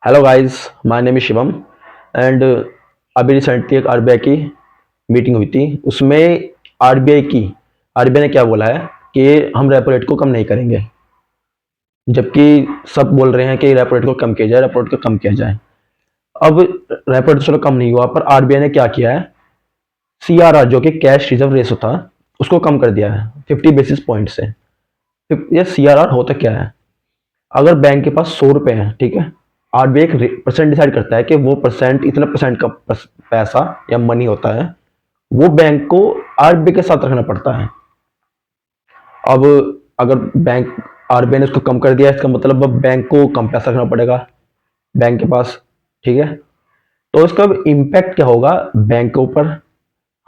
Hello guys, my name is Shivam and अभी recently एक RBI की मीटिंग हुई थी। उसमें आरबीआई ने क्या बोला है कि हम रेपो रेट को कम नहीं करेंगे, जबकि सब बोल रहे हैं कि रेपो रेट को कम किया जाए, रेपो रेट को कम किया जाए। अब रेपो रेट तो चलो कम नहीं हुआ, पर आरबीआई ने क्या किया है, सीआरआर जो कि कैश रिजर्व रेशो था उसको कम कर दिया है 50 बेसिस पॉइंट से। ये सीआरआर होता क्या है? अगर बैंक के पास 100 रुपए हैं, ठीक है, आरबीआई एक परसेंट डिसाइड करता है कि वो परसेंट इतना परसेंट का पैसा या मनी होता है, वो बैंक को आरबीआई के साथ रखना पड़ता है। अब अगर बैंक आरबीआई ने उसको कम कर दिया, इसका मतलब अब बैंक को कम पैसा रखना पड़ेगा बैंक के पास, ठीक है। तो इसका इम्पैक्ट क्या होगा बैंक के ऊपर,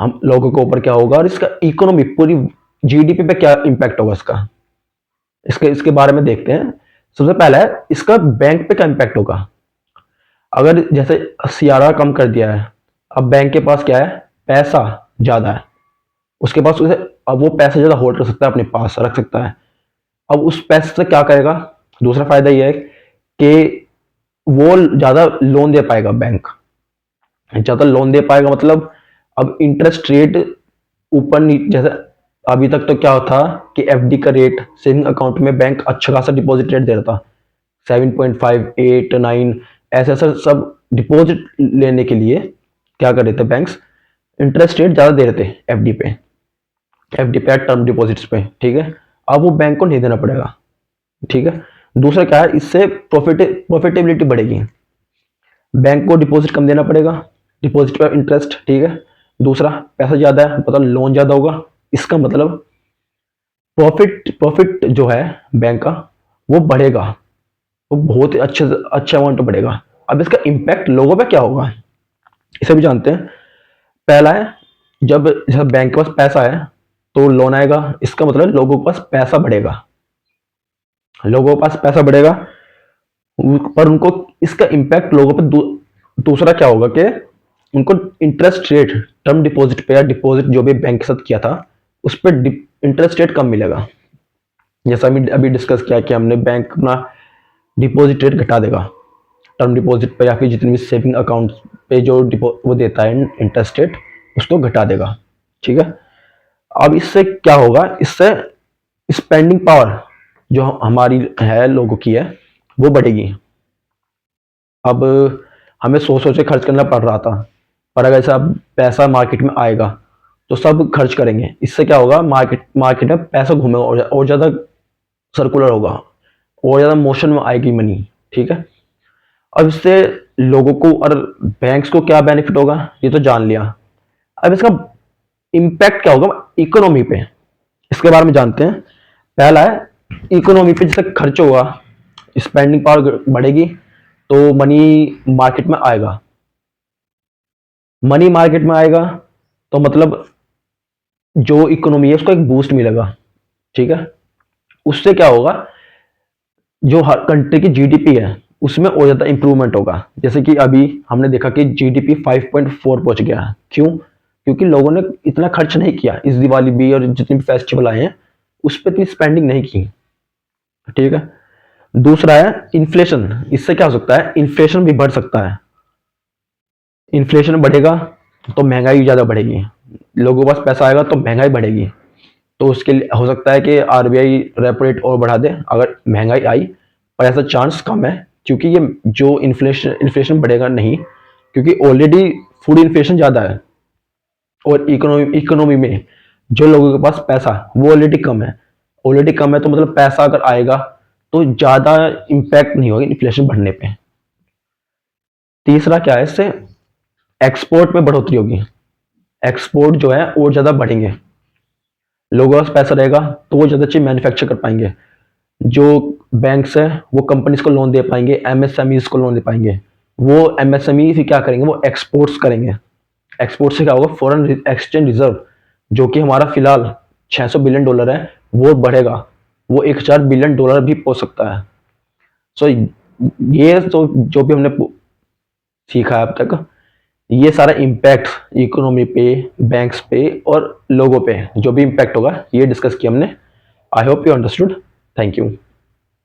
हम लोगों के ऊपर क्या होगा, और इसका इकोनॉमी पूरी जीडीपी पे क्या इम्पैक्ट होगा इसका, इसके इसके बारे में देखते हैं। सबसे पहला है इसका बैंक पे क्या इम्पैक्ट होगा। अगर जैसे सीआरआर कम कर दिया है, अब बैंक के पास क्या है, पैसा ज्यादा है, उसके पास उसे अब वो पैसा ज्यादा होल्ड कर सकता है, अपने पास रख सकता है। अब उस पैसे से क्या करेगा, दूसरा फायदा ये है कि वो ज्यादा लोन दे पाएगा, बैंक ज्यादा लोन दे पाएगा। मतलब अब इंटरेस्ट रेट ऊपर जैसे अभी तक तो क्या था कि एफडी का रेट सेविंग अकाउंट में बैंक अच्छा खासा डिपॉजिट रेट दे रहा था, 7.5 8 9, ऐसे ऐसे सब डिपॉजिट लेने के लिए क्या कर रहे थे बैंक्स, इंटरेस्ट रेट ज़्यादा दे रहे थे एफडी पे टर्म डिपॉजिट्स पे, ठीक है। अब वो बैंक को नहीं देना पड़ेगा, ठीक है। दूसरा क्या है, इससे प्रॉफिटेबिलिटी बढ़ेगी, बैंक को डिपॉजिट कम देना पड़ेगा, डिपॉजिट पर इंटरेस्ट, ठीक है। दूसरा पैसा ज़्यादा है, मतलब लोन ज़्यादा होगा, इसका मतलब प्रॉफिट जो है बैंक का वो बढ़ेगा, वो बहुत ही अच्छे अमाउंट में बढ़ेगा। अब इसका इम्पैक्ट लोगों पे क्या होगा, इसे भी जानते हैं। पहला है, जब बैंक के पास पैसा है तो लोन आएगा, इसका मतलब लोगों के पास पैसा बढ़ेगा, लोगों के पास पैसा बढ़ेगा। पर उनको इसका इम्पैक्ट लोगों पे दूसरा क्या होगा कि उनको इंटरेस्ट रेट टर्म डिपॉजिट पे या डिपॉजिट जो भी बैंक के साथ किया था उस पर इंटरेस्ट रेट कम मिलेगा। जैसा अभी डिस्कस किया कि हमने बैंक अपना डिपॉजिट रेट घटा देगा टर्म डिपॉजिट पे, या फिर जितनी भी सेविंग अकाउंट पे जो वो देता है इंटरेस्ट रेट, उसको घटा देगा, ठीक है। अब इससे क्या होगा, इससे स्पेंडिंग पावर जो हमारी है, लोगों की है, वो बढ़ेगी। अब हमें सोच सोच के खर्च करना पड़ रहा था, पर अगर ऐसा पैसा मार्केट में आएगा तो सब खर्च करेंगे। इससे क्या होगा, मार्केट में पैसा घूमेगा और ज़्यादा सर्कुलर होगा, और ज़्यादा मोशन में आएगी मनी, ठीक है। अब इससे लोगों को और बैंक्स को क्या बेनिफिट होगा ये तो जान लिया। अब इसका इम्पैक्ट क्या होगा इकोनॉमी पे, इसके बारे में जानते हैं। पहला है इकोनॉमी पे, जैसे खर्च होगा, स्पेंडिंग पावर बढ़ेगी, तो मनी मार्केट में आएगा, मनी मार्केट में आएगा तो मतलब जो इकोनॉमी है उसको एक बूस्ट मिलेगा, ठीक है। उससे क्या होगा, जो हर कंट्री की जीडीपी है उसमें और ज्यादा इंप्रूवमेंट होगा। जैसे कि अभी हमने देखा कि जीडीपी 5.4 पहुंच गया है, क्यों? क्योंकि लोगों ने इतना खर्च नहीं किया, इस दिवाली भी और जितने भी फेस्टिवल आए हैं उस पर इतनी स्पेंडिंग नहीं की, ठीक है। दूसरा है इन्फ्लेशन, इससे क्या हो सकता है, इन्फ्लेशन भी बढ़ सकता है। इन्फ्लेशन बढ़ेगा तो महंगाई ज्यादा बढ़ेगी, लोगों के पास पैसा आएगा तो महंगाई बढ़ेगी, तो उसके लिए हो सकता है कि आरबीआई रेपो रेट और बढ़ा दे अगर महंगाई आई, पर ऐसा चांस कम है, क्योंकि ये जो इन्फ्लेशन बढ़ेगा नहीं, क्योंकि ऑलरेडी फूड इन्फ्लेशन ज़्यादा है, और इकोनॉमी में जो लोगों के पास पैसा वो ऑलरेडी कम है, तो मतलब पैसा अगर आएगा तो ज़्यादा इम्पैक्ट नहीं होगा इन्फ्लेशन बढ़ने पे। तीसरा क्या है, इससे एक्सपोर्ट में बढ़ोतरी होगी, एक्सपोर्ट जो है और ज़्यादा बढ़ेंगे, लोगों के पास पैसा रहेगा तो वो ज़्यादा चीज मैन्युफैक्चर कर पाएंगे, जो बैंक्स है वो कंपनीज को लोन दे पाएंगे, एमएसएमईज को लोन दे पाएंगे, वो एमएसएमई फिर क्या करेंगे, वो एक्सपोर्ट्स करेंगे। एक्सपोर्ट से क्या होगा, फॉरेन एक्सचेंज रिजर्व जो कि हमारा फिलहाल $600 बिलियन है, वो बढ़ेगा, वो $1000 बिलियन भी पहुंच सकता है। सो ये तो जो भी हमने सीखा है अब तक, ये सारा इम्पैक्ट इकोनॉमी पे, बैंक्स पे और लोगों पे जो भी इम्पैक्ट होगा ये डिस्कस किया हमने। I hope you understood. Thank you.